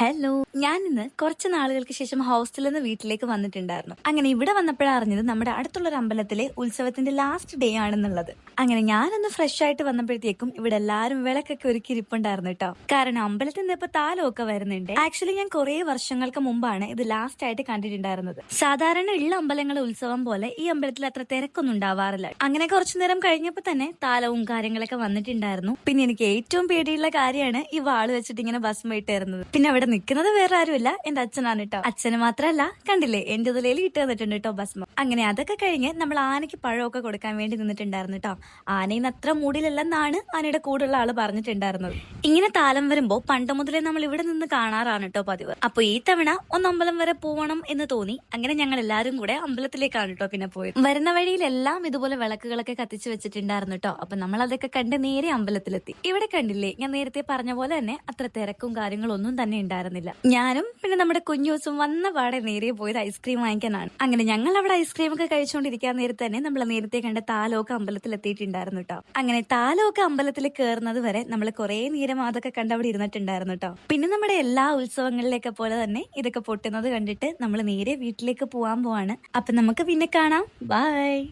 Hello, ഞാൻ ഇന്ന് കുറച്ച് നാളുകൾക്ക് ശേഷം ഹോസ്റ്റലിൽ നിന്ന് വീട്ടിലേക്ക് വന്നിട്ടുണ്ടായിരുന്നു. അങ്ങനെ ഇവിടെ വന്നപ്പോഴാണ് അറിഞ്ഞത് നമ്മുടെ അടുത്തുള്ളൊരു അമ്പലത്തിലെ ഉത്സവത്തിന്റെ ലാസ്റ്റ് ഡേ ആണെന്നുള്ളത്. അങ്ങനെ ഞാനൊന്ന് ഫ്രഷ് ആയിട്ട് വന്നപ്പോഴത്തേക്കും ഇവിടെ എല്ലാരും വിളക്കൊക്കെ ഒരുക്കി ഇരിപ്പുണ്ടായിരുന്നു കേട്ടോ. കാരണം അമ്പലത്തിൽ നിന്ന് ഇപ്പൊ താലമൊക്കെ വരുന്നുണ്ട്. ആക്ച്വലി ഞാൻ കുറെ വർഷങ്ങൾക്ക് മുമ്പാണ് ഇത് ലാസ്റ്റ് ആയിട്ട് കണ്ടിട്ടുണ്ടായിരുന്നത്. സാധാരണ ഉള്ള അമ്പലങ്ങളെ ഉത്സവം പോലെ ഈ അമ്പലത്തിൽ അത്ര തിരക്കൊന്നും ഉണ്ടാവാറില്ല. അങ്ങനെ കുറച്ചു നേരം കഴിഞ്ഞപ്പോ തന്നെ താലവും കാര്യങ്ങളൊക്കെ വന്നിട്ടുണ്ടായിരുന്നു. പിന്നെ എനിക്ക് ഏറ്റവും പേടിയുള്ള കാര്യമാണ് ഈ വാള് വെച്ചിട്ട് ഇങ്ങനെ ഭസ്മം ഇട്ടായിരുന്നത്. പിന്നെ അവിടെ നിൽക്കുന്നത് വേറെ ആരുമില്ല, എന്റെ അച്ഛനാണ് കേട്ടോ. അച്ഛന് മാത്രല്ല, കണ്ടില്ലേ എന്റെ ഇതിലേൽ ഇട്ട് തന്നിട്ടുണ്ട് കേട്ടോ ഭസ്മം. അങ്ങനെ അതൊക്കെ കഴിഞ്ഞ് നമ്മൾ ആനയ്ക്ക് പഴമൊക്കെ കൊടുക്കാൻ വേണ്ടി നിന്നിട്ടുണ്ടായിരുന്നു കേട്ടോ. ആനയിന്ന് അത്ര മൂടിലല്ലെന്നാണ് ആനയുടെ കൂടെയുള്ള ആള് പറഞ്ഞിട്ടുണ്ടായിരുന്നത്. ഇങ്ങനെ താലം വരുമ്പോ പണ്ട് മുതലേ നമ്മൾ ഇവിടെ നിന്ന് കാണാറാണ് കേട്ടോ പതിവ്. അപ്പൊ ഈ തവണ ഒന്ന് അമ്പലം വരെ പോകണം എന്ന് തോന്നി. അങ്ങനെ ഞങ്ങൾ എല്ലാരും കൂടെ അമ്പലത്തിലേക്കാണ് കേട്ടോ പിന്നെ പോയത്. വരുന്ന വഴിയിലെല്ലാം ഇതുപോലെ വിളക്കുകളൊക്കെ കത്തിച്ചു വെച്ചിട്ടുണ്ടായിരുന്നു കേട്ടോ. അപ്പൊ നമ്മൾ അതൊക്കെ കണ്ട് നേരെ അമ്പലത്തിലെത്തി. ഇവിടെ കണ്ടില്ലേ, ഞാൻ നേരത്തെ പറഞ്ഞ പോലെ തന്നെ അത്ര തിരക്കും കാര്യങ്ങളും ഒന്നും തന്നെ ഉണ്ടായിരുന്നില്ല. ഞാനും പിന്നെ നമ്മുടെ കുഞ്ഞൂസും വന്ന പാടെ നേരെ പോയത് ഐസ്ക്രീം വാങ്ങിക്കാനാണ്. അങ്ങനെ ഞങ്ങൾ അവിടെ ഐസ്ക്രീം ഒക്കെ കഴിച്ചുകൊണ്ടിരിക്കാൻ നേരത്തെ തന്നെ നമ്മൾ നേരത്തെ കണ്ട താലമൊക്കെ അമ്പലത്തിൽ എത്തിയിട്ടുണ്ടായിരുന്നു കേട്ടോ. അങ്ങനെ താലമൊക്കെ അമ്പലത്തിൽ കയറുന്നത് വരെ നമ്മൾ കുറെ നേരം അതൊക്കെ കണ്ട് അവിടെ ഇരുന്നിട്ടുണ്ടായിരുന്നു കേട്ടോ. പിന്നെ നമ്മുടെ എല്ലാ ഉത്സവങ്ങളിലേക്ക് പോലെ തന്നെ ഇതൊക്കെ പൊട്ടുന്നത് കണ്ടിട്ട് നമ്മൾ നേരെ വീട്ടിലേക്ക് പോവാൻ പോവാണ്. അപ്പൊ നമുക്ക് പിന്നെ കാണാം. ബൈ.